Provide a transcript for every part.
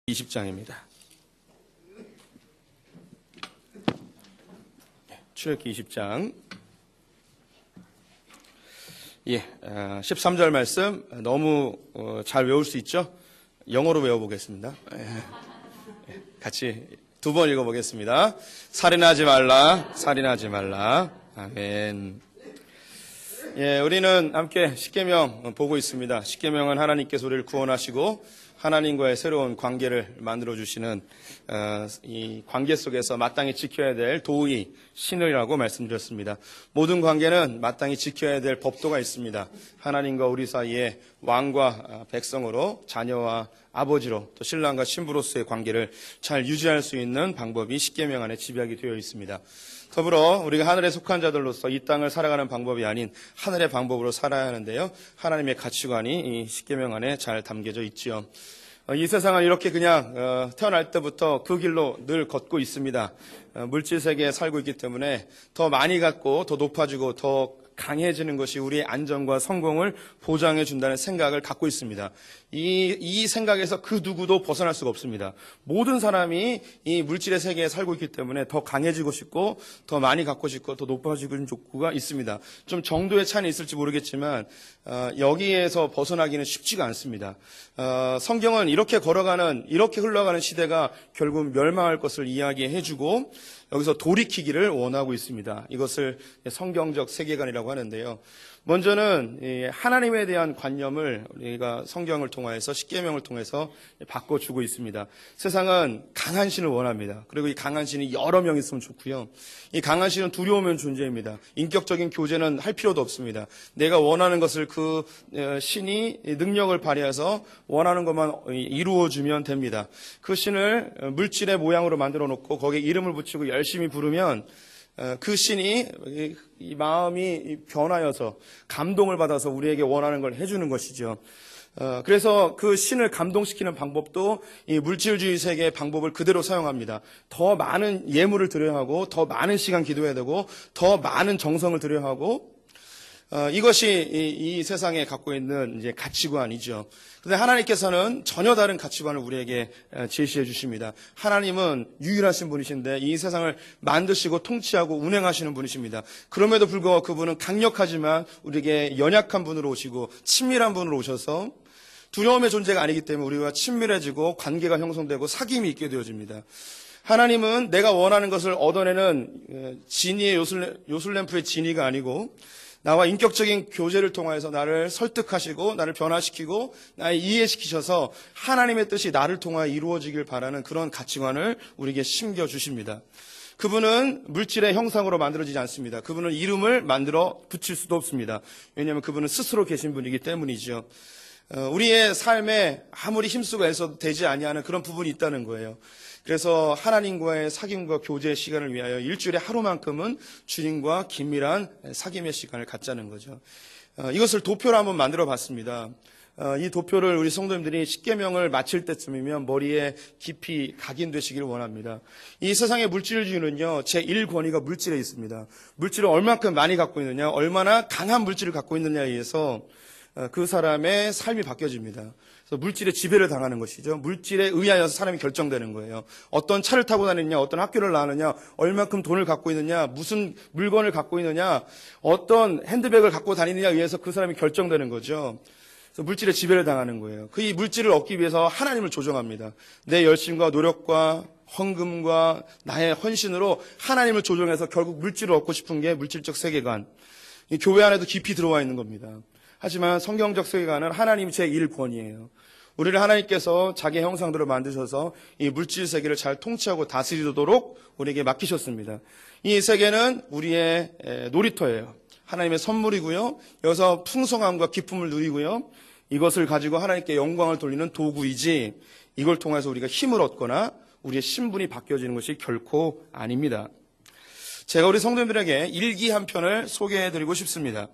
20장입니다. 출애굽기 20장. 13절 말씀 너무 잘 외울 수 있죠? 영어로 외워보겠습니다. 같이 두 번 읽어보겠습니다. 살인하지 말라, 살인하지 말라. 아멘. 우리는 함께 십계명 보고 있습니다. 십계명은 하나님께서 우리를 구원하시고 하나님과의 새로운 관계를 만들어주시는 이 관계 속에서 마땅히 지켜야 될 도의, 신의라고 말씀드렸습니다. 모든 관계는 마땅히 지켜야 될 법도가 있습니다. 하나님과 우리 사이에 왕과 백성으로, 자녀와 아버지로, 또 신랑과 신부로서의 관계를 잘 유지할 수 있는 방법이 십계명 안에 집약이 되어 있습니다. 더불어 우리가 하늘에 속한 자들로서 이 땅을 살아가는 방법이 아닌 하늘의 방법으로 살아야 하는데요. 하나님의 가치관이 이 십계명 안에 잘 담겨져 있지요. 이 세상은 이렇게 그냥 태어날 때부터 그 길로 늘 걷고 있습니다. 물질 세계에 살고 있기 때문에 더 많이 갖고 더 높아지고 더 강해지는 것이 우리의 안정과 성공을 보장해 준다는 생각을 갖고 있습니다. 이 생각에서 그 누구도 벗어날 수가 없습니다. 모든 사람이 이 물질의 세계에 살고 있기 때문에 더 강해지고 싶고 더 많이 갖고 싶고 더 높아지고 싶은 욕구가 있습니다. 좀 정도의 차이는 있을지 모르겠지만 여기에서 벗어나기는 쉽지가 않습니다. 성경은 이렇게 흘러가는 시대가 결국 멸망할 것을 이야기해주고 여기서 돌이키기를 원하고 있습니다. 이것을 성경적 세계관이라고 하는데요. 먼저는 하나님에 대한 관념을 우리가 성경을 통해서 십계명을 통해서 바꿔주고 있습니다. 세상은 강한 신을 원합니다. 그리고 이 강한 신이 여러 명 있으면 좋고요. 이 강한 신은 두려우면 존재입니다. 인격적인 교제는 할 필요도 없습니다. 내가 원하는 것을 그 신이 능력을 발휘해서 원하는 것만 이루어주면 됩니다. 그 신을 물질의 모양으로 만들어 놓고 거기에 이름을 붙이고 열심히 부르면 그 신이 이 마음이 변하여서 감동을 받아서 우리에게 원하는 걸 해주는 것이죠. 그래서 그 신을 감동시키는 방법도 이 물질주의 세계의 방법을 그대로 사용합니다. 더 많은 예물을 드려야 하고 더 많은 시간 기도해야 되고 더 많은 정성을 드려야 하고 이것이 이 세상에 갖고 있는 이제 가치관이죠. 그런데 하나님께서는 전혀 다른 가치관을 우리에게 제시해 주십니다. 하나님은 유일하신 분이신데 이 세상을 만드시고 통치하고 운행하시는 분이십니다. 그럼에도 불구하고 그분은 강력하지만 우리에게 연약한 분으로 오시고 친밀한 분으로 오셔서 두려움의 존재가 아니기 때문에 우리와 친밀해지고 관계가 형성되고 사귐이 있게 되어집니다. 하나님은 내가 원하는 것을 얻어내는 지니의 요술램프의 지니가 아니고 나와 인격적인 교제를 통해서 나를 설득하시고 나를 변화시키고 나를 이해시키셔서 하나님의 뜻이 나를 통하여 이루어지길 바라는 그런 가치관을 우리에게 심겨주십니다. 그분은 물질의 형상으로 만들어지지 않습니다. 그분은 이름을 만들어 붙일 수도 없습니다. 왜냐하면 그분은 스스로 계신 분이기 때문이죠. 우리의 삶에 아무리 힘쓰고 애써도 되지 아니하는 그런 부분이 있다는 거예요. 그래서 하나님과의 사귐과 교제의 시간을 위하여 일주일에 하루만큼은 주님과 긴밀한 사귐의 시간을 갖자는 거죠. 이것을 도표로 한번 만들어 봤습니다. 이 도표를 우리 성도님들이 십계명을 마칠 때쯤이면 머리에 깊이 각인되시기를 원합니다. 이 세상의 물질주의는요, 제1권위가 물질에 있습니다. 물질을 얼만큼 많이 갖고 있느냐, 얼마나 강한 물질을 갖고 있느냐에 의해서 그 사람의 삶이 바뀌어집니다. 그래서 물질의 지배를 당하는 것이죠. 물질에 의하여서 사람이 결정되는 거예요. 어떤 차를 타고 다니느냐, 어떤 학교를 나가느냐, 얼마큼 돈을 갖고 있느냐, 무슨 물건을 갖고 있느냐, 어떤 핸드백을 갖고 다니느냐에 의해서 그 사람이 결정되는 거죠. 그래서 물질의 지배를 당하는 거예요. 그 이 물질을 얻기 위해서 하나님을 조종합니다. 내 열심과 노력과 헌금과 나의 헌신으로 하나님을 조종해서 결국 물질을 얻고 싶은 게 물질적 세계관. 이 교회 안에도 깊이 들어와 있는 겁니다. 하지만 성경적 세계관은 하나님 제1권위예요. 우리를 하나님께서 자기 형상대로 만드셔서 이 물질 세계를 잘 통치하고 다스리도록 우리에게 맡기셨습니다. 이 세계는 우리의 놀이터예요. 하나님의 선물이고요. 여기서 풍성함과 기쁨을 누리고요. 이것을 가지고 하나님께 영광을 돌리는 도구이지 이걸 통해서 우리가 힘을 얻거나 우리의 신분이 바뀌어지는 것이 결코 아닙니다. 제가 우리 성도님들에게 일기 한 편을 소개해드리고 싶습니다.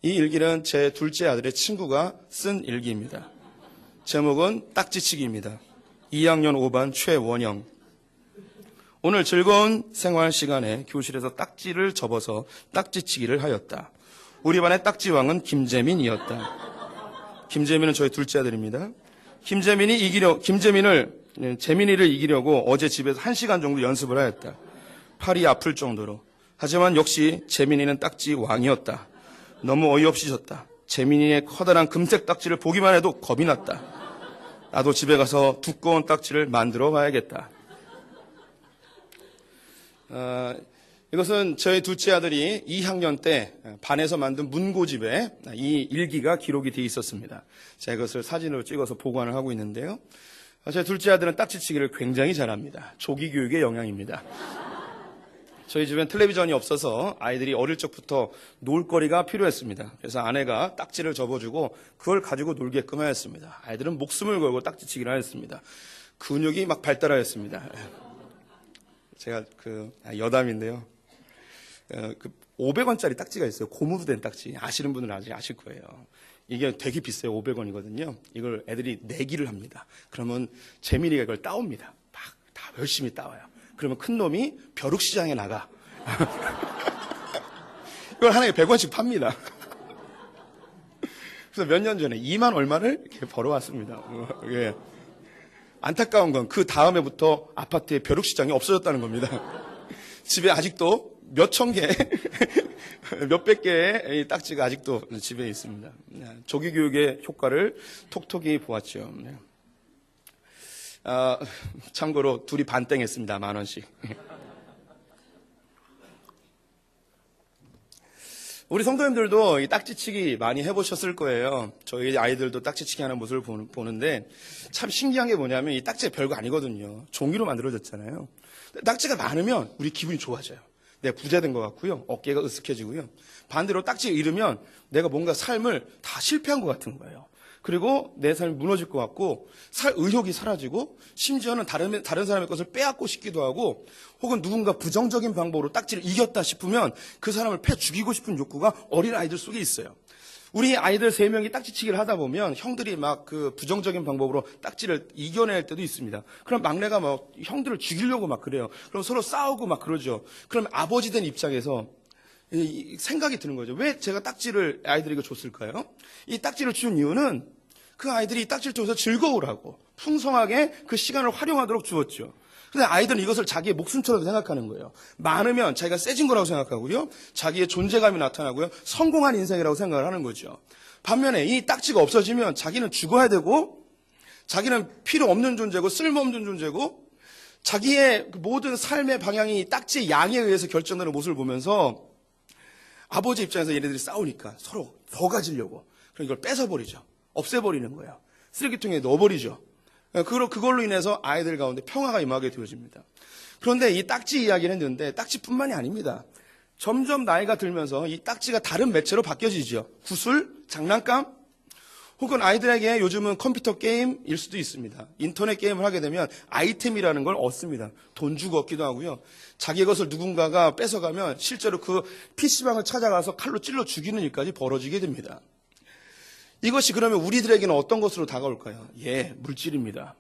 이 일기는 제 둘째 아들의 친구가 쓴 일기입니다. 제목은 딱지치기입니다. 2학년 5반 최원영. 오늘 즐거운 생활 시간에 교실에서 딱지를 접어서 딱지치기를 하였다. 우리 반의 딱지왕은 김재민이었다. 김재민은 저희 둘째 아들입니다. 김재민을 재민이를 이기려고 어제 집에서 1시간 정도 연습을 하였다. 팔이 아플 정도로. 하지만 역시 재민이는 딱지 왕이었다. 너무 어이없이 졌다. 재민이의 커다란 금색 딱지를 보기만 해도 겁이 났다. 나도 집에 가서 두꺼운 딱지를 만들어 봐야겠다. 이것은 저희 둘째 아들이 2학년 때 반에서 만든 문고집에 이 일기가 기록이 되어 있었습니다. 제가 이것을 사진으로 찍어서 보관을 하고 있는데요. 제 둘째 아들은 딱지치기를 굉장히 잘합니다. 조기 교육의 영향입니다. 저희 집엔 텔레비전이 없어서 아이들이 어릴 적부터 놀거리가 필요했습니다. 그래서 아내가 딱지를 접어주고 그걸 가지고 놀게끔 하였습니다. 아이들은 목숨을 걸고 딱지치기를 하였습니다. 근육이 막 발달하였습니다. 제가 여담인데요. 500원짜리 딱지가 있어요. 고무로 된 딱지. 아시는 분은 아실 거예요. 이게 되게 비싸요. 500원이거든요. 이걸 애들이 내기를 합니다. 그러면 재민이가 이걸 따옵니다. 막 다 열심히 따와요. 그러면 큰 놈이 벼룩시장에 나가. 이걸 하나에 100원씩 팝니다. 그래서 몇 년 전에 2만 얼마를 이렇게 벌어왔습니다. 예. 안타까운 건 그 다음 해부터 아파트에 벼룩시장이 없어졌다는 겁니다. 집에 아직도 몇천 개, 몇백 개의 딱지가 아직도 집에 있습니다. 조기 교육의 효과를 톡톡히 보았죠. 참고로 둘이 반땡했습니다. 10,000원씩. 우리 성도님들도 이 딱지치기 많이 해보셨을 거예요. 저희 아이들도 딱지치기 하는 모습을 보는데 참 신기한 게 뭐냐면 이 딱지가 별거 아니거든요. 종이로 만들어졌잖아요. 딱지가 많으면 우리 기분이 좋아져요. 내가 부자된 것 같고요. 어깨가 으쓱해지고요. 반대로 딱지가 잃으면 내가 뭔가 삶을 다 실패한 것 같은 거예요. 그리고 내 삶이 무너질 것 같고 살 의욕이 사라지고 심지어는 다른 사람의 것을 빼앗고 싶기도 하고 혹은 누군가 부정적인 방법으로 딱지를 이겼다 싶으면 그 사람을 패 죽이고 싶은 욕구가 어린 아이들 속에 있어요. 우리 아이들 3명이 딱지치기를 하다 보면 형들이 막 그 부정적인 방법으로 딱지를 이겨낼 때도 있습니다. 그럼 막내가 막 형들을 죽이려고 막 그래요. 그럼 서로 싸우고 막 그러죠. 그럼 아버지 된 입장에서 생각이 드는 거죠. 왜 제가 딱지를 아이들에게 줬을까요? 이 딱지를 준 이유는 그 아이들이 이 딱지를 통해서 즐거우라고 풍성하게 그 시간을 활용하도록 주었죠. 근데 아이들은 이것을 자기의 목숨처럼 생각하는 거예요. 많으면 자기가 세진 거라고 생각하고요. 자기의 존재감이 나타나고요. 성공한 인생이라고 생각을 하는 거죠. 반면에 이 딱지가 없어지면 자기는 죽어야 되고 자기는 필요 없는 존재고 쓸모없는 존재고 자기의 모든 삶의 방향이 이 딱지의 양에 의해서 결정되는 모습을 보면서 아버지 입장에서 얘네들이 싸우니까 서로 더 가지려고 그럼 이걸 뺏어버리죠. 없애버리는 거예요. 쓰레기통에 넣어버리죠. 그걸로 인해서 아이들 가운데 평화가 임하게 되어집니다. 그런데 이 딱지 이야기를 했는데 딱지뿐만이 아닙니다. 점점 나이가 들면서 이 딱지가 다른 매체로 바뀌어지죠. 구슬, 장난감, 혹은 아이들에게 요즘은 컴퓨터 게임일 수도 있습니다. 인터넷 게임을 하게 되면 아이템이라는 걸 얻습니다. 돈 주고 얻기도 하고요. 자기의 것을 누군가가 뺏어가면 실제로 그 PC방을 찾아가서 칼로 찔러 죽이는 일까지 벌어지게 됩니다. 이것이 그러면 우리들에게는 어떤 것으로 다가올까요? 물질입니다.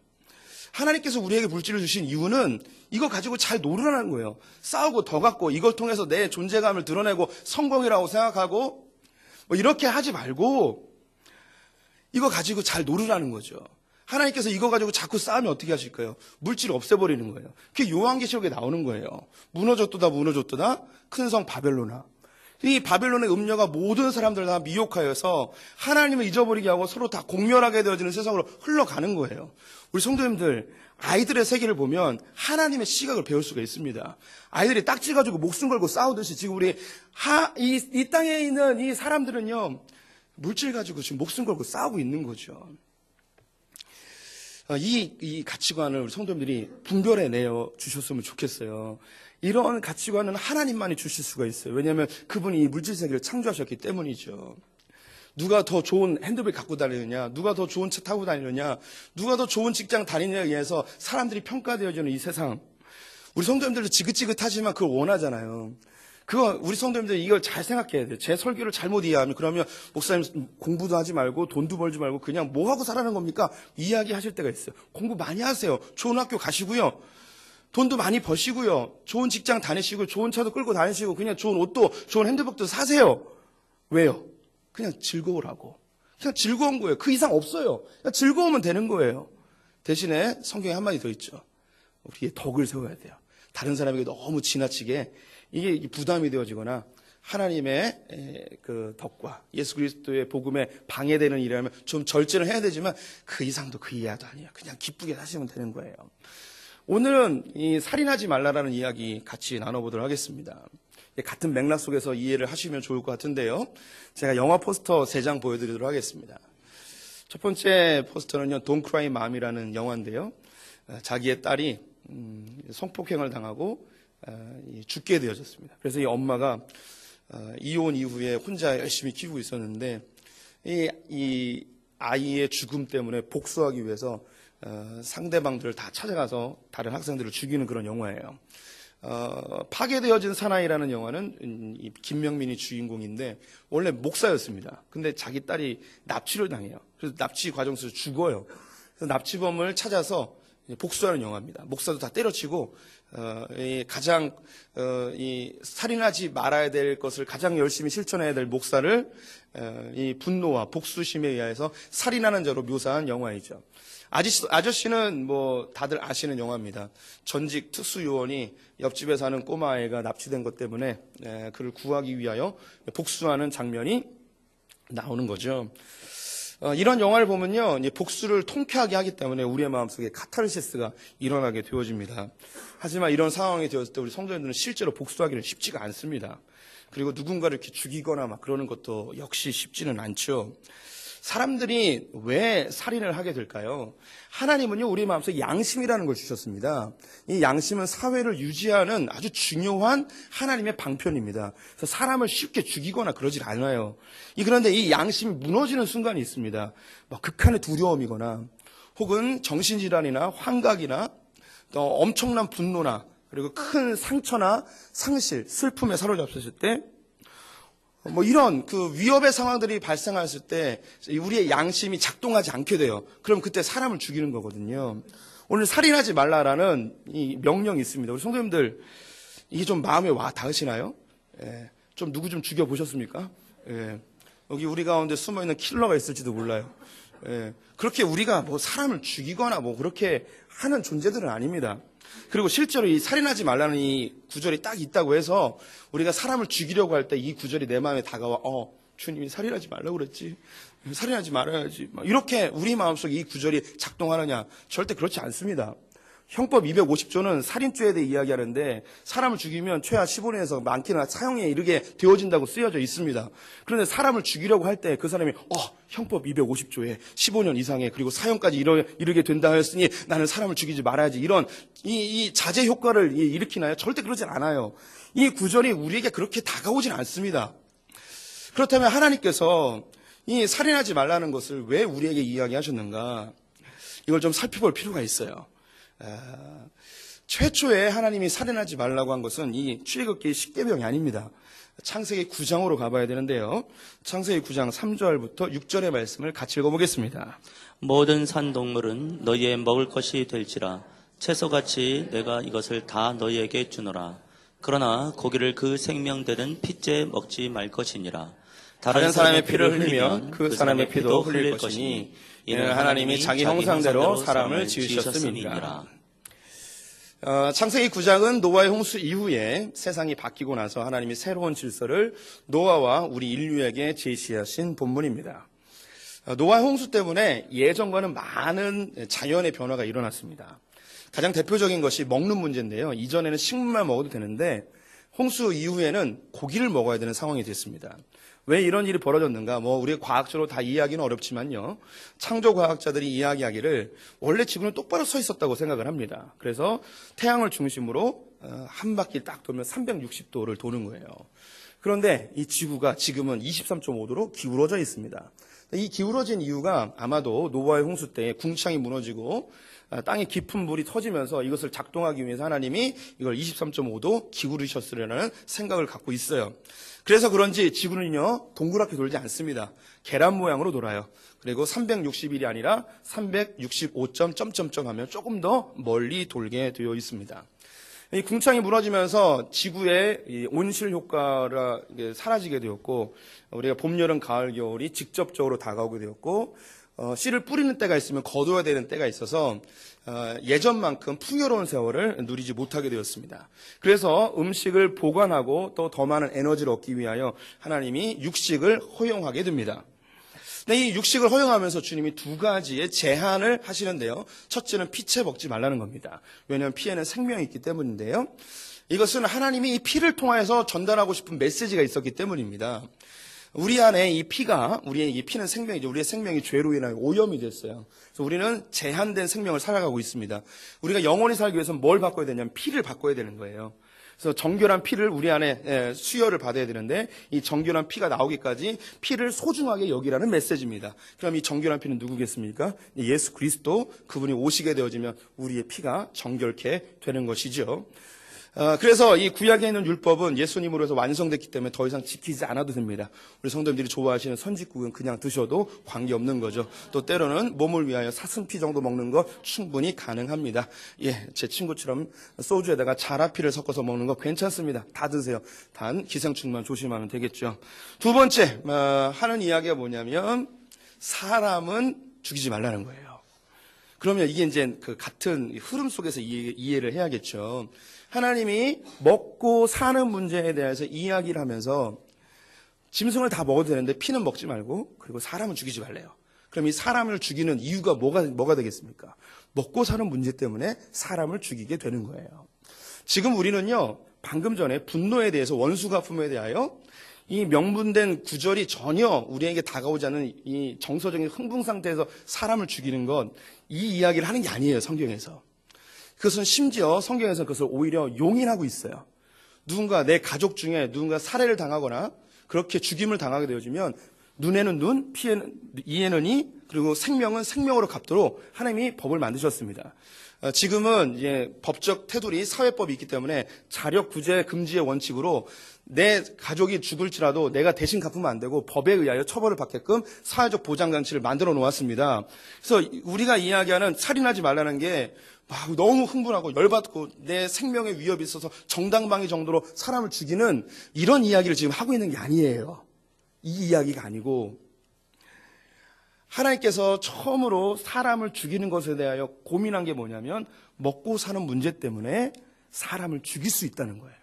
하나님께서 우리에게 물질을 주신 이유는 이거 가지고 잘 놀으라는 거예요. 싸우고 더 갖고 이걸 통해서 내 존재감을 드러내고 성공이라고 생각하고 뭐 이렇게 하지 말고 이거 가지고 잘 놀으라는 거죠. 하나님께서 이거 가지고 자꾸 싸우면 어떻게 하실까요? 물질을 없애버리는 거예요. 그게 요한계시록에 나오는 거예요. 무너졌도다 큰 성 바벨로나. 이 바벨론의 음녀가 모든 사람들을 다 미혹하여서 하나님을 잊어버리게 하고 서로 다 공멸하게 되어지는 세상으로 흘러가는 거예요. 우리 성도님들 아이들의 세계를 보면 하나님의 시각을 배울 수가 있습니다. 아이들이 딱지 가지고 목숨 걸고 싸우듯이 지금 우리 이 땅에 있는 이 사람들은요 물질 가지고 지금 목숨 걸고 싸우고 있는 거죠. 이 가치관을 우리 성도님들이 분별해 내어 주셨으면 좋겠어요. 이런 가치관은 하나님만이 주실 수가 있어요. 왜냐하면 그분이 이 물질 세계를 창조하셨기 때문이죠. 누가 더 좋은 핸드백 갖고 다니느냐, 누가 더 좋은 차 타고 다니느냐, 누가 더 좋은 직장 다니느냐에 의해서 사람들이 평가되어지는 이 세상. 우리 성도님들도 지긋지긋하지만 그걸 원하잖아요. 우리 성도님들 이걸 잘 생각해야 돼요. 제 설교를 잘못 이해하면 그러면 목사님 공부도 하지 말고 돈도 벌지 말고 그냥 뭐 하고 살아는 겁니까? 이야기하실 때가 있어요. 공부 많이 하세요. 좋은 학교 가시고요. 돈도 많이 버시고요. 좋은 직장 다니시고 좋은 차도 끌고 다니시고 그냥 좋은 옷도 좋은 핸드백도 사세요. 왜요? 그냥 즐거우라고. 그냥 즐거운 거예요. 그 이상 없어요. 그냥 즐거우면 되는 거예요. 대신에 성경에 한마디 더 있죠. 우리의 덕을 세워야 돼요. 다른 사람에게 너무 지나치게 이게 부담이 되어지거나 하나님의 그 덕과 예수 그리스도의 복음에 방해되는 일이라면 좀 절제를 해야 되지만 그 이상도 그 이하도 아니에요. 그냥 기쁘게 사시면 되는 거예요. 오늘은 이 살인하지 말라라는 이야기 같이 나눠보도록 하겠습니다. 같은 맥락 속에서 이해를 하시면 좋을 것 같은데요. 제가 영화 포스터 3장 보여드리도록 하겠습니다. 첫 번째 포스터는요, Don't Cry Mom이라는 영화인데요. 자기의 딸이 성폭행을 당하고 죽게 되어졌습니다. 그래서 이 엄마가 이혼 이후에 혼자 열심히 키우고 있었는데 이 아이의 죽음 때문에 복수하기 위해서 상대방들을 다 찾아가서 다른 학생들을 죽이는 그런 영화예요. 파괴되어진 사나이라는 영화는 이 김명민이 주인공인데 원래 목사였습니다. 근데 자기 딸이 납치를 당해요. 그래서 납치 과정 속에서 죽어요. 그래서 납치범을 찾아서 복수하는 영화입니다. 목사도 다 때려치고 가장 이 살인하지 말아야 될 것을 가장 열심히 실천해야 될 목사를 이 분노와 복수심에 의해서 살인하는 자로 묘사한 영화이죠. 아저씨는 뭐 다들 아시는 영화입니다. 전직 특수요원이 옆집에 사는 꼬마아이가 납치된 것 때문에 그를 구하기 위하여 복수하는 장면이 나오는 거죠. 이런 영화를 보면요, 복수를 통쾌하게 하기 때문에 우리의 마음속에 카타르시스가 일어나게 되어집니다. 하지만 이런 상황이 되었을 때 우리 성도님들은 실제로 복수하기는 쉽지가 않습니다. 그리고 누군가를 이렇게 죽이거나 막 그러는 것도 역시 쉽지는 않죠. 사람들이 왜 살인을 하게 될까요? 하나님은요, 우리 마음속에 양심이라는 걸 주셨습니다. 이 양심은 사회를 유지하는 아주 중요한 하나님의 방편입니다. 그래서 사람을 쉽게 죽이거나 그러질 않아요. 그런데 이 양심이 무너지는 순간이 있습니다. 극한의 두려움이거나 혹은 정신질환이나 환각이나 또 엄청난 분노나 그리고 큰 상처나 상실, 슬픔에 사로잡혔을 때 이런 그 위협의 상황들이 발생했을 때 우리의 양심이 작동하지 않게 돼요. 그럼 그때 사람을 죽이는 거거든요. 오늘 살인하지 말라라는 이 명령이 있습니다. 우리 성도님들 이게 좀 마음에 와 닿으시나요? 좀 누구 좀 죽여보셨습니까? 여기 우리 가운데 숨어있는 킬러가 있을지도 몰라요. 그렇게 우리가 뭐 사람을 죽이거나 뭐 그렇게 하는 존재들은 아닙니다. 그리고 실제로 이 살인하지 말라는 이 구절이 딱 있다고 해서 우리가 사람을 죽이려고 할 때 이 구절이 내 마음에 다가와 주님이 살인하지 말라고 그랬지, 살인하지 말아야지, 이렇게 우리 마음속에 이 구절이 작동하느냐? 절대 그렇지 않습니다. 형법 250조는 살인죄에 대해 이야기하는데 사람을 죽이면 최하 15년에서 많게는 사형에 이르게 되어진다고 쓰여져 있습니다. 그런데 사람을 죽이려고 할 때 그 사람이 형법 250조에 15년 이상의 그리고 사형까지 이르게 된다 하였으니 나는 사람을 죽이지 말아야지, 이런 이 자제 효과를 일으키나요? 절대 그러진 않아요. 이 구절이 우리에게 그렇게 다가오진 않습니다. 그렇다면 하나님께서 이 살인하지 말라는 것을 왜 우리에게 이야기하셨는가? 이걸 좀 살펴볼 필요가 있어요. 최초에 하나님이 살인하지 말라고 한 것은 이 출애굽기 10계명이 아닙니다. 창세기 9장으로 가봐야 되는데요. 창세기 9장 3절부터 6절의 말씀을 같이 읽어보겠습니다. 모든 산동물은 너희의 먹을 것이 될지라 채소같이 내가 이것을 다 너희에게 주노라. 그러나 고기를 그 생명되는 핏째 먹지 말 것이니라. 다른 사람의 피를 흘리면 그 사람의 피도 흘릴 것이니 이는 하나님이 자기 형상대로 사람을 지으셨음이니라. 창세기 9장은 노아의 홍수 이후에 세상이 바뀌고 나서 하나님이 새로운 질서를 노아와 우리 인류에게 제시하신 본문입니다. 노아의 홍수 때문에 예전과는 많은 자연의 변화가 일어났습니다. 가장 대표적인 것이 먹는 문제인데요. 이전에는 식물만 먹어도 되는데 홍수 이후에는 고기를 먹어야 되는 상황이 됐습니다. 왜 이런 일이 벌어졌는가? 우리가 과학적으로 다 이해하기는 어렵지만요. 창조과학자들이 이야기하기를 원래 지구는 똑바로 서 있었다고 생각을 합니다. 그래서 태양을 중심으로 한 바퀴 딱 돌면 360도를 도는 거예요. 그런데 이 지구가 지금은 23.5도로 기울어져 있습니다. 이 기울어진 이유가 아마도 노아의 홍수 때 궁창이 무너지고 땅에 깊은 물이 터지면서 이것을 작동하기 위해서 하나님이 이걸 23.5도 기울이셨으려는 생각을 갖고 있어요. 그래서 그런지 지구는요, 동그랗게 돌지 않습니다. 계란 모양으로 돌아요. 그리고 360일이 아니라 365점 하면 조금 더 멀리 돌게 되어 있습니다. 이 궁창이 무너지면서 지구의 온실 효과가 사라지게 되었고, 우리가 봄, 여름, 가을, 겨울이 직접적으로 다가오게 되었고, 씨를 뿌리는 때가 있으면 거둬야 되는 때가 있어서 예전만큼 풍요로운 세월을 누리지 못하게 되었습니다. 그래서 음식을 보관하고 또 더 많은 에너지를 얻기 위하여 하나님이 육식을 허용하게 됩니다. 근데 이 육식을 허용하면서 주님이 두 가지의 제한을 하시는데요. 첫째는 피채 먹지 말라는 겁니다. 왜냐하면 피에는 생명이 있기 때문인데요. 이것은 하나님이 이 피를 통하여서 전달하고 싶은 메시지가 있었기 때문입니다. 우리 안에 이 피가, 우리의 이 피는 생명이죠. 우리의 생명이 죄로 인하여 오염이 됐어요. 그래서 우리는 제한된 생명을 살아가고 있습니다. 우리가 영원히 살기 위해서는 뭘 바꿔야 되냐면 피를 바꿔야 되는 거예요. 그래서 정결한 피를 우리 안에 수혈을 받아야 되는데 이 정결한 피가 나오기까지 피를 소중하게 여기라는 메시지입니다. 그럼 이 정결한 피는 누구겠습니까? 예수 그리스도, 그분이 오시게 되어지면 우리의 피가 정결케 되는 것이죠. 그래서 이 구약에 있는 율법은 예수님으로 해서 완성됐기 때문에 더 이상 지키지 않아도 됩니다. 우리 성도님들이 좋아하시는 선짓국은 그냥 드셔도 관계없는 거죠. 또 때로는 몸을 위하여 사슴피 정도 먹는 거 충분히 가능합니다. 예, 제 친구처럼 소주에다가 자라피를 섞어서 먹는 거 괜찮습니다. 다 드세요. 단 기생충만 조심하면 되겠죠. 두 번째 하는 이야기가 뭐냐면 사람은 죽이지 말라는 거예요. 그러면 이게 이제 그 같은 흐름 속에서 이해를 해야겠죠. 하나님이 먹고 사는 문제에 대해서 이야기를 하면서 짐승을 다 먹어도 되는데 피는 먹지 말고 그리고 사람은 죽이지 말래요. 그럼 이 사람을 죽이는 이유가 뭐가 되겠습니까? 먹고 사는 문제 때문에 사람을 죽이게 되는 거예요. 지금 우리는요, 방금 전에 분노에 대해서 원수갚음에 대하여 이 명분된 구절이 전혀 우리에게 다가오지 않는 이 정서적인 흥분 상태에서 사람을 죽이는 건 이 이야기를 하는 게 아니에요, 성경에서. 그것은 심지어 성경에서 그것을 오히려 용인하고 있어요. 누군가 내 가족 중에 누군가 살해를 당하거나 그렇게 죽임을 당하게 되어지면 눈에는 눈, 이에는 이, 그리고 생명은 생명으로 갚도록 하나님이 법을 만드셨습니다. 지금은 이제 법적 테두리, 사회법이 있기 때문에 자력 구제 금지의 원칙으로 내 가족이 죽을지라도 내가 대신 갚으면 안 되고 법에 의하여 처벌을 받게끔 사회적 보장장치를 만들어 놓았습니다. 그래서 우리가 이야기하는 살인하지 말라는 게 막 너무 흥분하고 열받고 내 생명에 위협이 있어서 정당방위 정도로 사람을 죽이는 이런 이야기를 지금 하고 있는 게 아니에요. 이 이야기가 아니고 하나님께서 처음으로 사람을 죽이는 것에 대하여 고민한 게 뭐냐면 먹고 사는 문제 때문에 사람을 죽일 수 있다는 거예요.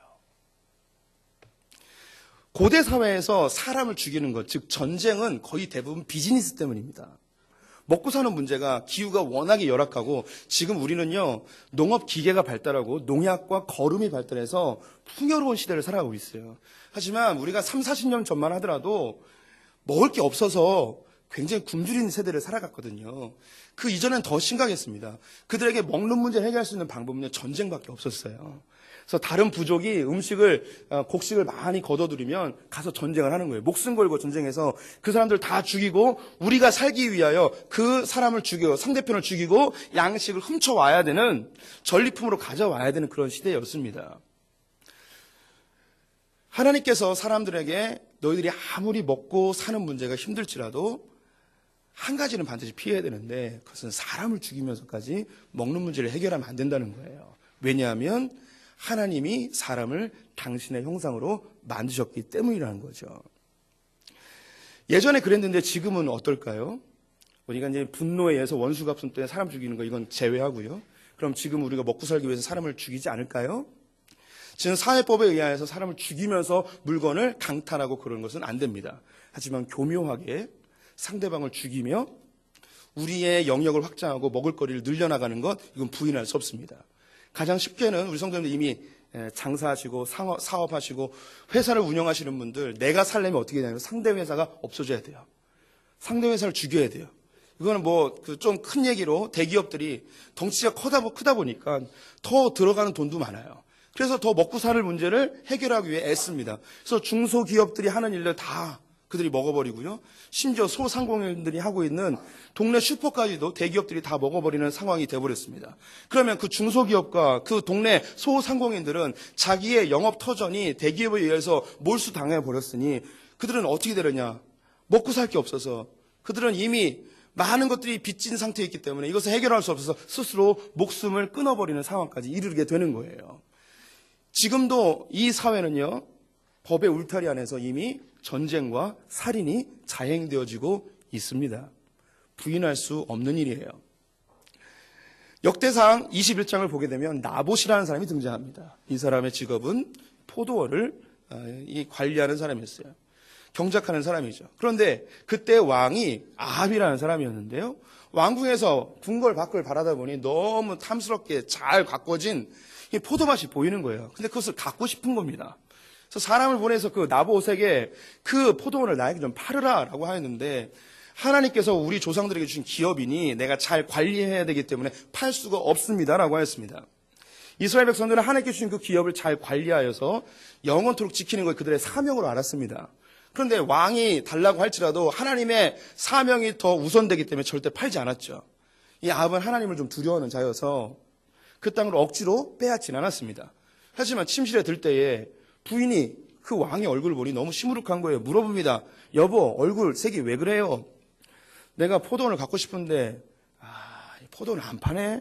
고대 사회에서 사람을 죽이는 것, 즉 전쟁은 거의 대부분 비즈니스 때문입니다. 먹고 사는 문제가 기후가 워낙에 열악하고 지금 우리는요 농업 기계가 발달하고 농약과 거름이 발달해서 풍요로운 시대를 살아가고 있어요. 하지만 우리가 30-40년 전만 하더라도 먹을 게 없어서 굉장히 굶주린 세대를 살아갔거든요. 그 이전엔 더 심각했습니다. 그들에게 먹는 문제를 해결할 수 있는 방법은요 전쟁밖에 없었어요. 그래서 다른 부족이 곡식을 많이 거둬들이면 가서 전쟁을 하는 거예요. 목숨 걸고 전쟁해서 그 사람들 다 죽이고 우리가 살기 위하여 그 사람을 죽이고 상대편을 죽이고 양식을 훔쳐와야 되는 전리품으로 가져와야 되는 그런 시대였습니다. 하나님께서 사람들에게 너희들이 아무리 먹고 사는 문제가 힘들지라도 한 가지는 반드시 피해야 되는데 그것은 사람을 죽이면서까지 먹는 문제를 해결하면 안 된다는 거예요. 왜냐하면 하나님이 사람을 당신의 형상으로 만드셨기 때문이라는 거죠. 예전에 그랬는데 지금은 어떨까요? 우리가 이제 분노에 의해서 원수갚음 때문에 사람 죽이는 거 이건 제외하고요. 그럼 지금 우리가 먹고 살기 위해서 사람을 죽이지 않을까요? 지금 사회법에 의하여서 사람을 죽이면서 물건을 강탈하고 그런 것은 안 됩니다. 하지만 교묘하게 상대방을 죽이며 우리의 영역을 확장하고 먹을거리를 늘려나가는 것 이건 부인할 수 없습니다. 가장 쉽게는 우리 성도님들 이미 장사하시고 사업하시고 회사를 운영하시는 분들 내가 살려면 어떻게 되냐면 상대 회사가 없어져야 돼요. 상대 회사를 죽여야 돼요. 이거는 좀 큰 얘기로 대기업들이 덩치가 크다 보니까 더 들어가는 돈도 많아요. 그래서 더 먹고 살 문제를 해결하기 위해 애씁니다. 그래서 중소기업들이 하는 일들 다 그들이 먹어버리고요. 심지어 소상공인들이 하고 있는 동네 슈퍼까지도 대기업들이 다 먹어버리는 상황이 돼버렸습니다. 그러면 그 중소기업과 그 동네 소상공인들은 자기의 영업 터전이 대기업에 의해서 몰수당해버렸으니 그들은 어떻게 되느냐. 먹고 살 게 없어서 그들은 이미 많은 것들이 빚진 상태에 있기 때문에 이것을 해결할 수 없어서 스스로 목숨을 끊어버리는 상황까지 이르게 되는 거예요. 지금도 이 사회는요. 법의 울타리 안에서 이미 전쟁과 살인이 자행되어지고 있습니다. 부인할 수 없는 일이에요. 역대상 21장을 보게 되면 나봇이라는 사람이 등장합니다. 이 사람의 직업은 포도원을 관리하는 사람이었어요. 경작하는 사람이죠. 그런데 그때 왕이 아합이라는 사람이었는데요. 왕궁에서 궁궐 밖을 바라다 보니 너무 탐스럽게 잘 가꿔진 이 포도밭이 보이는 거예요. 근데 그것을 갖고 싶은 겁니다. 그래서 사람을 보내서 그 나봇에게 그 포도원을 나에게 좀 팔으라라고 하였는데, 하나님께서 우리 조상들에게 주신 기업이니 내가 잘 관리해야 되기 때문에 팔 수가 없습니다라고 하였습니다. 이스라엘 백성들은 하나님께 주신 그 기업을 잘 관리하여서 영원토록 지키는 걸 그들의 사명으로 알았습니다. 그런데 왕이 달라고 할지라도 하나님의 사명이 더 우선되기 때문에 절대 팔지 않았죠. 이 아합은 하나님을 좀 두려워하는 자여서 그 땅을 억지로 빼앗진 않았습니다. 하지만 침실에 들 때에 부인이 그 왕의 얼굴을 보니 너무 시무룩한 거예요. 물어봅니다. 여보, 얼굴 색이 왜 그래요? 내가 포도원을 갖고 싶은데 포도원을 안 파네?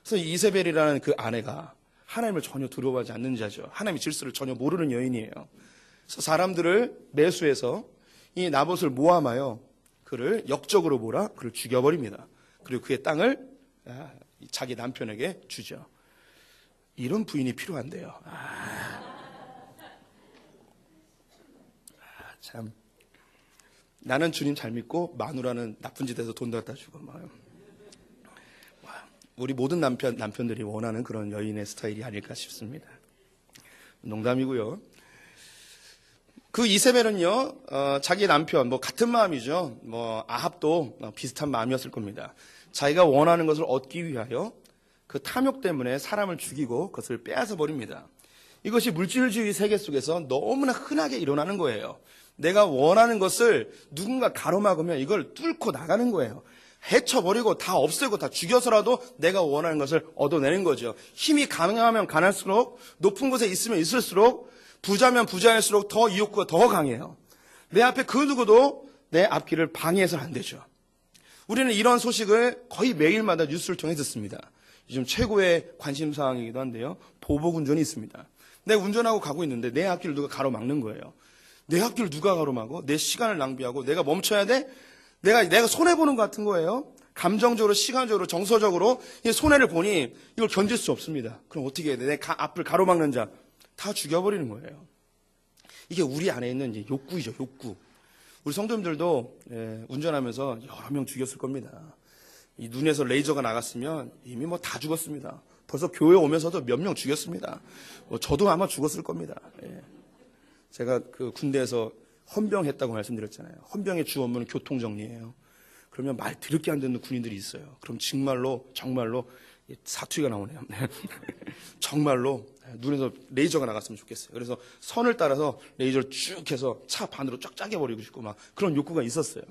그래서 이세벨이라는 그 아내가 하나님을 전혀 두려워하지 않는 자죠. 하나님의 질서를 전혀 모르는 여인이에요. 그래서 사람들을 매수해서 이 나봇을 모함하여 그를 역적으로 몰아 그를 죽여버립니다. 그리고 그의 땅을 자기 남편에게 주죠. 이런 부인이 필요한데요. 참, 나는 주님 잘 믿고 마누라는 나쁜 짓에서 돈 갖다 주고 우리 모든 남편들이 원하는 그런 여인의 스타일이 아닐까 싶습니다. 농담이고요. 그 이세벨은요, 자기 남편, 같은 마음이죠. 아합도 비슷한 마음이었을 겁니다. 자기가 원하는 것을 얻기 위하여 그 탐욕 때문에 사람을 죽이고 그것을 빼앗아 버립니다. 이것이 물질주의 세계 속에서 너무나 흔하게 일어나는 거예요. 내가 원하는 것을 누군가 가로막으면 이걸 뚫고 나가는 거예요. 해쳐버리고 다 없애고 다 죽여서라도 내가 원하는 것을 얻어내는 거죠. 힘이 강하면 강할수록, 높은 곳에 있으면 있을수록, 부자면 부자일수록 더 이 욕구가 더 강해요. 내 앞에 그 누구도 내 앞길을 방해해서는 안 되죠. 우리는 이런 소식을 거의 매일마다 뉴스를 통해 듣습니다. 요즘 최고의 관심사항이기도 한데요. 보복운전이 있습니다. 내가 운전하고 가고 있는데 내 앞길을 누가 가로막는 거예요. 내 앞길을 누가 가로막어? 내 시간을 낭비하고 내가 멈춰야 돼? 내가 손해보는 것 같은 거예요. 감정적으로, 시간적으로, 정서적으로 이 손해를 보니 이걸 견딜 수 없습니다. 그럼 어떻게 해야 돼? 내 앞을 가로막는 자 다 죽여버리는 거예요. 이게 우리 안에 있는 이제 욕구이죠, 욕구. 우리 성도님들도 운전하면서 여러 명 죽였을 겁니다. 이 눈에서 레이저가 나갔으면 이미 다 죽었습니다. 벌써 교회 오면서도 몇 명 죽였습니다. 저도 아마 죽었을 겁니다. 제가 그 군대에서 헌병했다고 말씀드렸잖아요. 헌병의 주 업무는 교통정리예요. 그러면 말 더럽게 안 듣는 군인들이 있어요. 그럼 정말로 사투리가 나오네요. 정말로 눈에서 레이저가 나갔으면 좋겠어요. 그래서 선을 따라서 레이저를 쭉 해서 차 반으로 쫙 짜겨버리고 싶고 그런 욕구가 있었어요.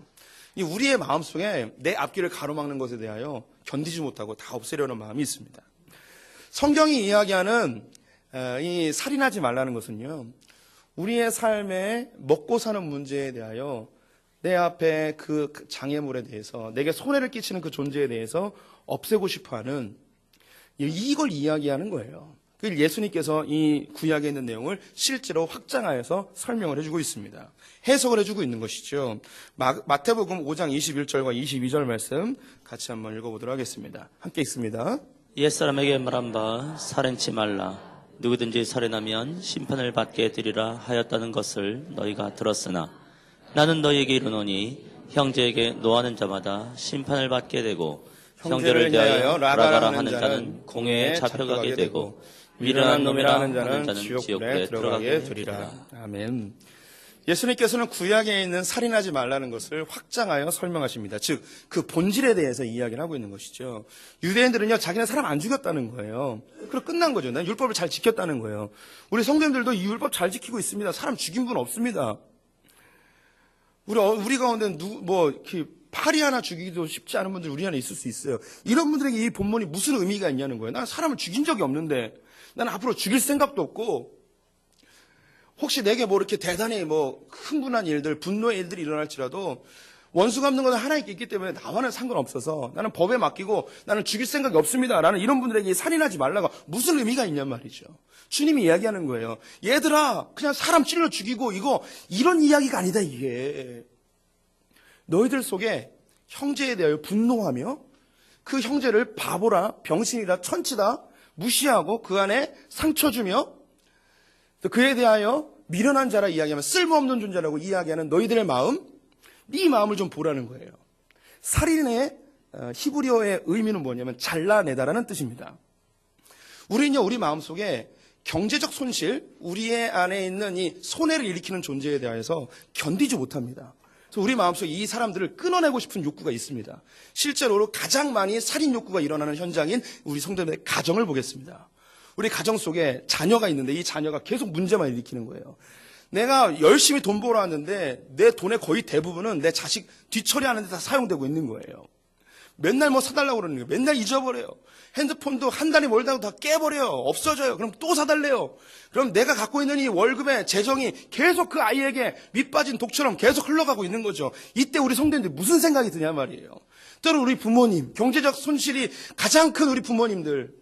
이 우리의 마음속에 내 앞길을 가로막는 것에 대하여 견디지 못하고 다 없애려는 마음이 있습니다. 성경이 이야기하는 이 살인하지 말라는 것은요, 우리의 삶에 먹고 사는 문제에 대하여 내 앞에 그 장애물에 대해서 내게 손해를 끼치는 그 존재에 대해서 없애고 싶어하는 이걸 이야기하는 거예요. 예수님께서 이 구약에 있는 내용을 실제로 확장하여서 설명을 해주고 있습니다. 해석을 해주고 있는 것이죠. 마태복음 5장 21절과 22절 말씀 같이 한번 읽어보도록 하겠습니다. 함께 읽습니다. 옛사람에게 말한 바 살인치 말라. 누구든지 살인하면 심판을 받게 되리라 하였다는 것을 너희가 들었으나 나는 너희에게 이르노니 형제에게 노하는 자마다 심판을 받게 되고 형제를 대하여 라가라 하는 자는 공회에 잡혀가게 되고 미련한 놈이라 하는 자는 지옥불에 들어가게 되리라. 아멘. 예수님께서는 구약에 있는 살인하지 말라는 것을 확장하여 설명하십니다. 즉, 그 본질에 대해서 이야기를 하고 있는 것이죠. 유대인들은요, 자기는 사람 안 죽였다는 거예요. 그럼 끝난 거죠. 난 율법을 잘 지켰다는 거예요. 우리 성도님들도 이 율법 잘 지키고 있습니다. 사람 죽인 분 없습니다. 우리 가운데 파리 하나 죽이기도 쉽지 않은 분들이 우리 안에 있을 수 있어요. 이런 분들에게 이 본문이 무슨 의미가 있냐는 거예요. 나는 사람을 죽인 적이 없는데, 나는 앞으로 죽일 생각도 없고, 혹시 내게 이렇게 대단히 흥분한 일들, 분노의 일들이 일어날지라도 원수 갚는 것은 하나님께 있기 때문에 나와는 상관없어서 나는 법에 맡기고 나는 죽일 생각이 없습니다. 라는 이런 분들에게 살인하지 말라가 무슨 의미가 있냔 말이죠. 주님이 이야기하는 거예요. 얘들아, 그냥 사람 찔러 죽이고 이런 이야기가 아니다, 이게. 너희들 속에 형제에 대하여 분노하며 그 형제를 바보라, 병신이라, 천치다 무시하고 그 안에 상처 주며 또 그에 대하여 미련한 자라 이야기하며 쓸모없는 존재라고 이야기하는 너희들의 마음, 네 마음을 좀 보라는 거예요. 살인의 히브리어의 의미는 뭐냐면 잘라내다라는 뜻입니다. 우리는요, 우리 마음속에 경제적 손실, 우리의 안에 있는 이 손해를 일으키는 존재에 대해서 견디지 못합니다. 그래서 우리 마음속에 이 사람들을 끊어내고 싶은 욕구가 있습니다. 실제로 가장 많이 살인 욕구가 일어나는 현장인 우리 성도들의 가정을 보겠습니다. 우리 가정 속에 자녀가 있는데 이 자녀가 계속 문제만 일으키는 거예요. 내가 열심히 돈 벌어왔는데 내 돈의 거의 대부분은 내 자식 뒤처리하는 데 다 사용되고 있는 거예요. 맨날 뭐 사달라고 그러는 거예요. 맨날 잊어버려요. 핸드폰도 한 달이 멀다고 다 깨버려요. 없어져요. 그럼 또 사달래요. 그럼 내가 갖고 있는 이 월급의 재정이 계속 그 아이에게 밑빠진 독처럼 계속 흘러가고 있는 거죠. 이때 우리 성도님들 무슨 생각이 드냐 말이에요. 때로 우리 부모님, 경제적 손실이 가장 큰 우리 부모님들,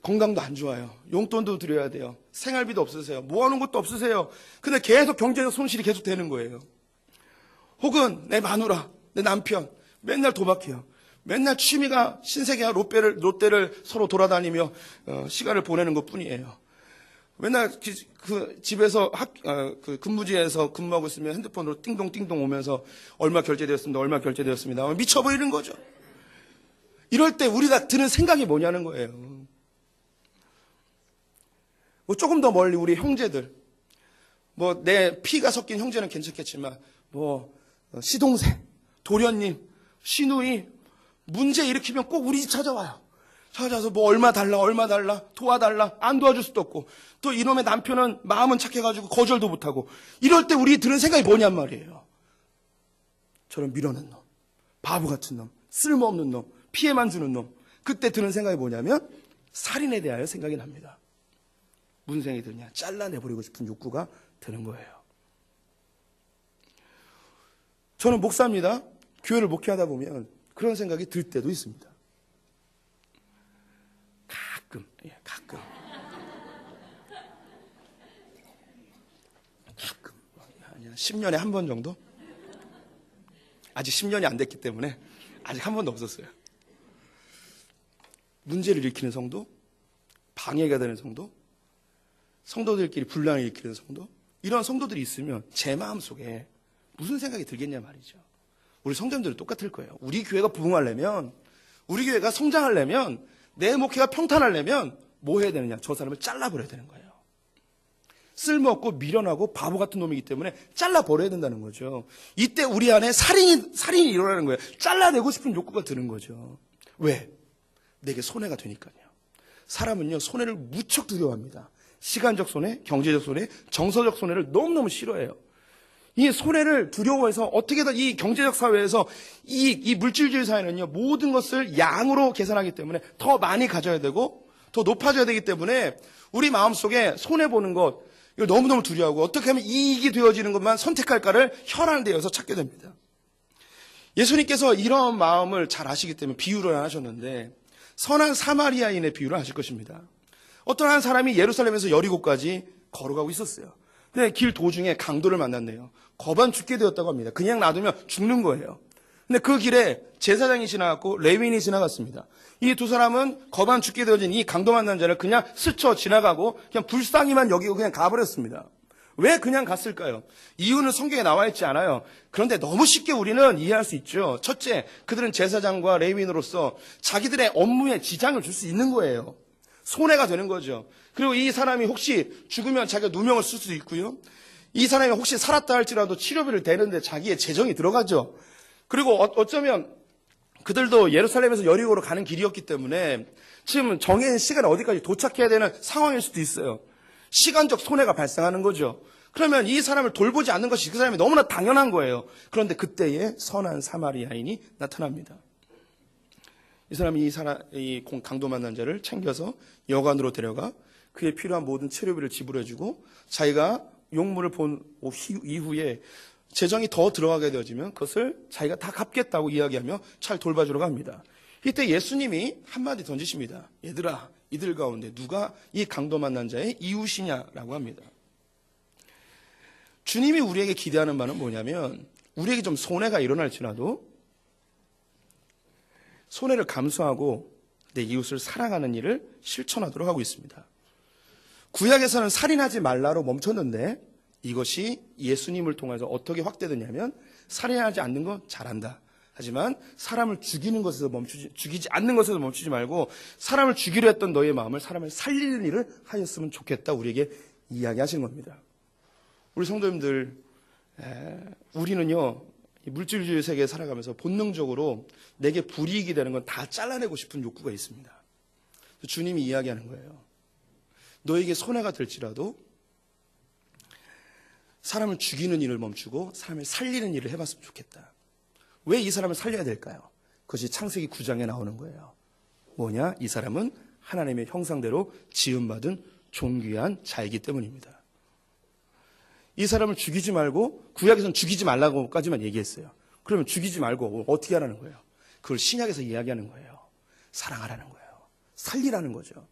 건강도 안 좋아요. 용돈도 드려야 돼요. 생활비도 없으세요. 모아놓은 것도 없으세요. 근데 계속 경제적 손실이 계속 되는 거예요. 혹은 내 마누라, 내 남편 맨날 도박해요. 맨날 취미가 신세계와 롯데를 서로 돌아다니며 시간을 보내는 것뿐이에요. 맨날 그 집에서 그 근무지에서 근무하고 있으면 핸드폰으로 띵동띵동 오면서 얼마 결제되었습니다. 얼마 결제되었습니다. 미쳐버리는 거죠. 이럴 때 우리가 드는 생각이 뭐냐는 거예요. 뭐 조금 더 멀리 우리 형제들, 뭐 내 피가 섞인 형제는 괜찮겠지만 뭐 시동생, 도련님, 시누이 문제 일으키면 꼭 우리 집 찾아와요. 찾아와서 뭐 얼마 달라 도와달라. 안 도와줄 수도 없고 또 이놈의 남편은 마음은 착해가지고 거절도 못하고 이럴 때 우리 드는 생각이 뭐냔 말이에요. 저런 밀어넣는 놈, 바보 같은 놈, 쓸모없는 놈, 피해만 주는 놈. 그때 드는 생각이 뭐냐면 살인에 대하여 생각이 납니다. 무슨 생각이 드냐? 잘라내버리고 싶은 욕구가 드는 거예요. 저는 목사입니다. 교회를 목회하다 보면 그런 생각이 들 때도 있습니다. 가끔. 아니야, 10년에 한 번 정도? 아직 10년이 안 됐기 때문에 아직 한 번도 없었어요. 문제를 일으키는 성도, 방해가 되는 성도, 성도들끼리 분란을 일으키는 성도, 이런 성도들이 있으면 제 마음속에 무슨 생각이 들겠냐 말이죠. 우리 성도님들은 똑같을 거예요. 우리 교회가 부흥하려면, 우리 교회가 성장하려면, 내 목회가 평탄하려면 뭐 해야 되느냐? 저 사람을 잘라버려야 되는 거예요. 쓸모없고 미련하고 바보 같은 놈이기 때문에 잘라버려야 된다는 거죠. 이때 우리 안에 살인이 일어나는 거예요. 잘라내고 싶은 욕구가 드는 거죠. 왜? 내게 손해가 되니까요. 사람은요, 손해를 무척 두려워합니다. 시간적 손해, 경제적 손해, 정서적 손해를 너무너무 싫어해요. 이 손해를 두려워해서 어떻게든 이 경제적 사회에서 이 물질주의 사회는요, 모든 것을 양으로 계산하기 때문에 더 많이 가져야 되고 더 높아져야 되기 때문에 우리 마음속에 손해보는 것, 이걸 너무너무 두려워하고 어떻게 하면 이익이 되어지는 것만 선택할까를 혈안에 대해서 찾게 됩니다. 예수님께서 이런 마음을 잘 아시기 때문에 비유를 하셨는데 선한 사마리아인의 비유를 하실 것입니다. 어떤 한 사람이 예루살렘에서 여리고까지 걸어가고 있었어요. 근데 길 도중에 강도를 만났네요. 거반 죽게 되었다고 합니다. 그냥 놔두면 죽는 거예요. 근데 그 길에 제사장이 지나갔고 레위인이 지나갔습니다. 이 두 사람은 거반 죽게 되어진 이 강도 만난 자를 그냥 스쳐 지나가고 그냥 불쌍히만 여기고 그냥 가버렸습니다. 왜 그냥 갔을까요? 이유는 성경에 나와 있지 않아요. 그런데 너무 쉽게 우리는 이해할 수 있죠. 첫째, 그들은 제사장과 레위인으로서 자기들의 업무에 지장을 줄 수 있는 거예요. 손해가 되는 거죠. 그리고 이 사람이 혹시 죽으면 자기가 누명을 쓸 수도 있고요. 이 사람이 혹시 살았다 할지라도 치료비를 대는데 자기의 재정이 들어가죠. 그리고 어쩌면 그들도 예루살렘에서 여리고로 가는 길이었기 때문에 지금 정해진 시간에 어디까지 도착해야 되는 상황일 수도 있어요. 시간적 손해가 발생하는 거죠. 그러면 이 사람을 돌보지 않는 것이 그 사람이 너무나 당연한 거예요. 그런데 그때에 선한 사마리아인이 나타납니다. 이 사람이 이 강도 만난 자를 챙겨서 여관으로 데려가 그에 필요한 모든 치료비를 지불해주고 자기가 용물을 본 이후에 재정이 더 들어가게 되어지면 그것을 자기가 다 갚겠다고 이야기하며 잘 돌봐주러 갑니다. 이때 예수님이 한마디 던지십니다. 얘들아, 이들 가운데 누가 이 강도 만난 자의 이웃이냐라고 합니다. 주님이 우리에게 기대하는 바는 뭐냐면 우리에게 좀 손해가 일어날지라도 손해를 감수하고 내 이웃을 사랑하는 일을 실천하도록 하고 있습니다. 구약에서는 살인하지 말라로 멈췄는데 이것이 예수님을 통해서 어떻게 확대되냐면 살인하지 않는 건 잘한다. 하지만 사람을 죽이지 않는 것에서 멈추지 말고 사람을 죽이려 했던 너의 마음을 사람을 살리는 일을 하였으면 좋겠다. 우리에게 이야기하신 겁니다. 우리 성도님들, 우리는요, 물질주의 세계에 살아가면서 본능적으로 내게 불이익이 되는 건 다 잘라내고 싶은 욕구가 있습니다. 주님이 이야기하는 거예요. 너에게 손해가 될지라도 사람을 죽이는 일을 멈추고 사람을 살리는 일을 해봤으면 좋겠다. 왜 이 사람을 살려야 될까요? 그것이 창세기 9장에 나오는 거예요. 뭐냐? 이 사람은 하나님의 형상대로 지음받은 존귀한 자이기 때문입니다. 이 사람을 죽이지 말고, 구약에서는 죽이지 말라고까지만 얘기했어요. 그러면 죽이지 말고 어떻게 하라는 거예요? 그걸 신약에서 이야기하는 거예요. 사랑하라는 거예요. 살리라는 거죠.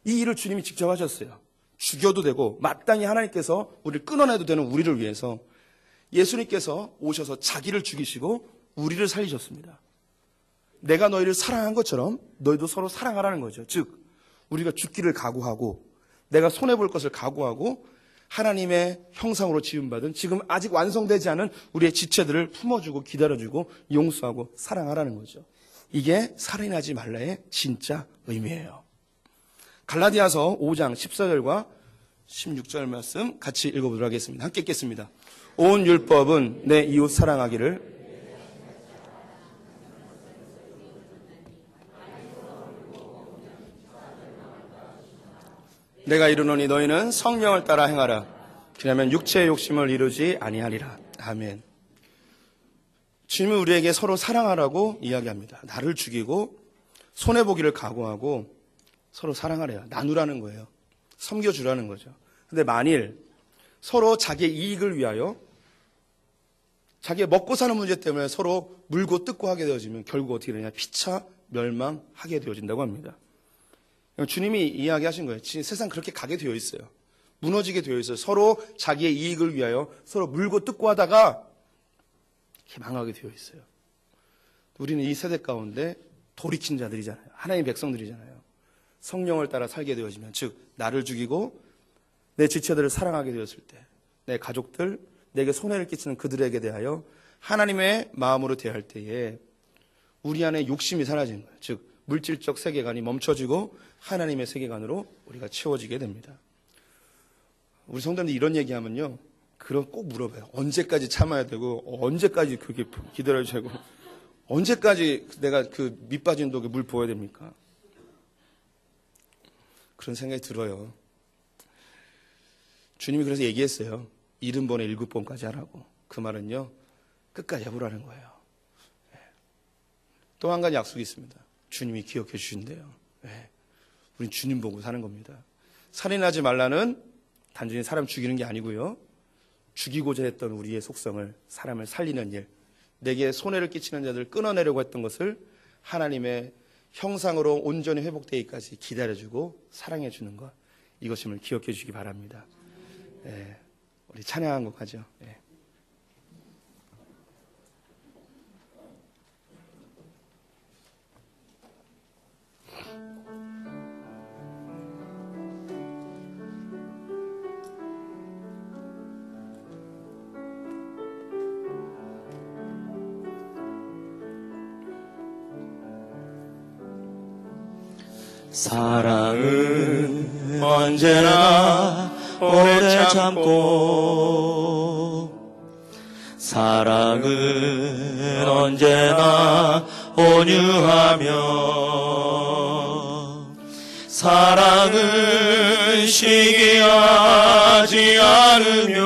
이 일을 주님이 직접 하셨어요. 죽여도 되고 마땅히 하나님께서 우리를 끊어내도 되는 우리를 위해서 예수님께서 오셔서 자기를 죽이시고 우리를 살리셨습니다. 내가 너희를 사랑한 것처럼 너희도 서로 사랑하라는 거죠. 즉 우리가 죽기를 각오하고 내가 손해볼 것을 각오하고 하나님의 형상으로 지음받은 지금 아직 완성되지 않은 우리의 지체들을 품어주고 기다려주고 용서하고 사랑하라는 거죠. 이게 살인하지 말라의 진짜 의미예요. 갈라디아서 5장 14절과 16절 말씀 같이 읽어보도록 하겠습니다. 함께 읽겠습니다. 온 율법은 내 이웃 사랑하기를 내가 이르노니 너희는 성령을 따라 행하라. 그러면 육체의 욕심을 이루지 아니하리라. 아멘. 주님은 우리에게 서로 사랑하라고 이야기합니다. 나를 죽이고 손해보기를 각오하고 서로 사랑하래요. 나누라는 거예요. 섬겨주라는 거죠. 근데 만일 서로 자기의 이익을 위하여 자기의 먹고 사는 문제 때문에 서로 물고 뜯고 하게 되어지면 결국 어떻게 되냐? 피차 멸망하게 되어진다고 합니다. 주님이 이야기하신 거예요. 세상 그렇게 가게 되어 있어요. 무너지게 되어 있어요. 서로 자기의 이익을 위하여 서로 물고 뜯고 하다가 이렇게 망하게 되어 있어요. 우리는 이 세대 가운데 돌이킨 자들이잖아요. 하나님의 백성들이잖아요. 성령을 따라 살게 되어지면, 즉 나를 죽이고 내 지체들을 사랑하게 되었을 때 내 가족들, 내게 손해를 끼치는 그들에게 대하여 하나님의 마음으로 대할 때에 우리 안에 욕심이 사라지는 거예요. 즉 물질적 세계관이 멈춰지고 하나님의 세계관으로 우리가 채워지게 됩니다. 우리 성도님들 이런 얘기하면요, 그럼 꼭 물어봐요. 언제까지 참아야 되고 언제까지 그렇게 기다려야 되고 언제까지 내가 그 밑빠진 독에 물 부어야 됩니까? 그런 생각이 들어요. 주님이 그래서 얘기했어요. 70번에 7번까지 하라고. 그 말은요, 끝까지 해보라는 거예요. 또 한 가지 약속이 있습니다. 주님이 기억해 주신대요. 우린 주님 보고 사는 겁니다. 살인하지 말라는 단순히 사람 죽이는 게 아니고요, 죽이고자 했던 우리의 속성을, 사람을 살리는 일, 내게 손해를 끼치는 자들을 끊어내려고 했던 것을 하나님의 형상으로 온전히 회복되기까지 기다려주고 사랑해주는 것, 이것임을 기억해 주시기 바랍니다. 우리 찬양한 곡 하죠. 사랑은 언제나 오래 참고, 사랑은 언제나 온유하며, 사랑은 시기하지 않으며,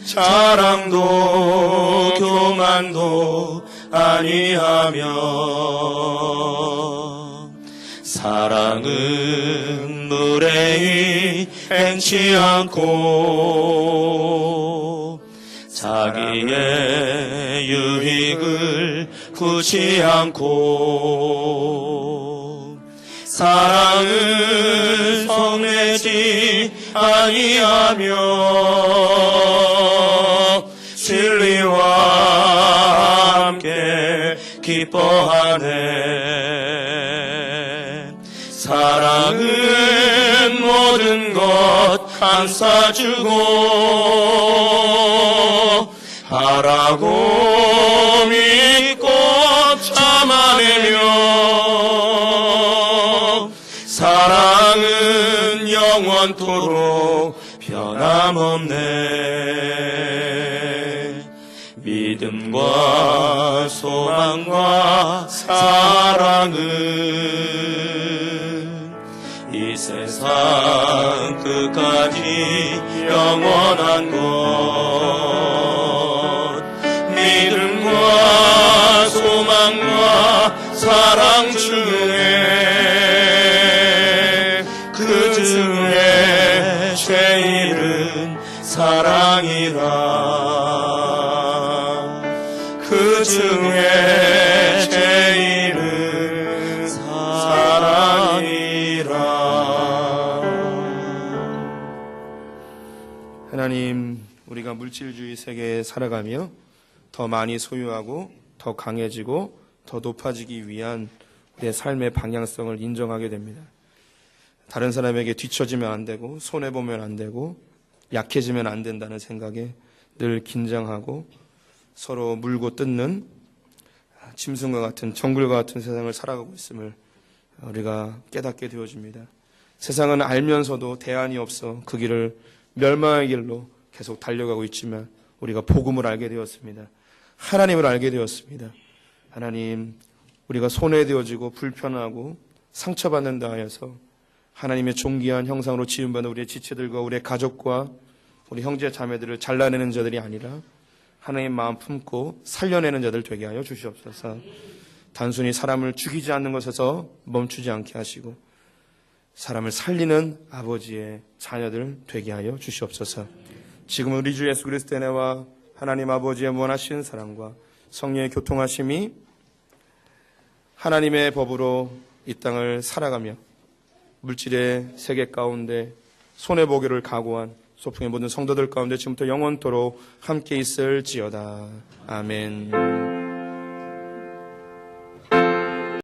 자랑도 교만도 아니하며, 사랑은 무례히 행치 않고, 자기의 유익을 구치 않고, 사랑은 성내지 아니하며, 진리와 함께 기뻐하네. 사랑은 모든 것 감싸주고 하라고 믿고 참아내며 사랑은 영원토록 변함없네. 믿음과 소망과 사랑은 이 세상 끝까지 영원한 것. 믿음과 소망과 사랑 중에 그 중에 제일은 사랑이라. 그 중에 제일은 사랑이라. 하나님, 우리가 물질주의 세계에 살아가며 더 많이 소유하고 더 강해지고 더 높아지기 위한 우리의 삶의 방향성을 인정하게 됩니다. 다른 사람에게 뒤처지면 안 되고 손해보면 안 되고 약해지면 안 된다는 생각에 늘 긴장하고 서로 물고 뜯는 짐승과 같은 정글과 같은 세상을 살아가고 있음을 우리가 깨닫게 되어집니다. 세상은 알면서도 대안이 없어 그 길을 멸망의 길로 계속 달려가고 있지만 우리가 복음을 알게 되었습니다. 하나님을 알게 되었습니다. 하나님, 우리가 손해되어지고 불편하고 상처받는다 하여서 하나님의 존귀한 형상으로 지음받은 우리의 지체들과 우리의 가족과 우리 형제 자매들을 잘라내는 자들이 아니라 하나님 마음 품고 살려내는 자들 되게 하여 주시옵소서. 단순히 사람을 죽이지 않는 것에서 멈추지 않게 하시고 사람을 살리는 아버지의 자녀들 되게 하여 주시옵소서. 지금 우리 주 예수 그리스도의 은혜와 하나님 아버지의 무한하신 사랑과 성령의 교통하심이 하나님의 법으로 이 땅을 살아가며 물질의 세계 가운데 손해보기를 각오한 소풍의 모든 성도들 가운데 지금부터 영원토록 함께 있을지어다. 아멘.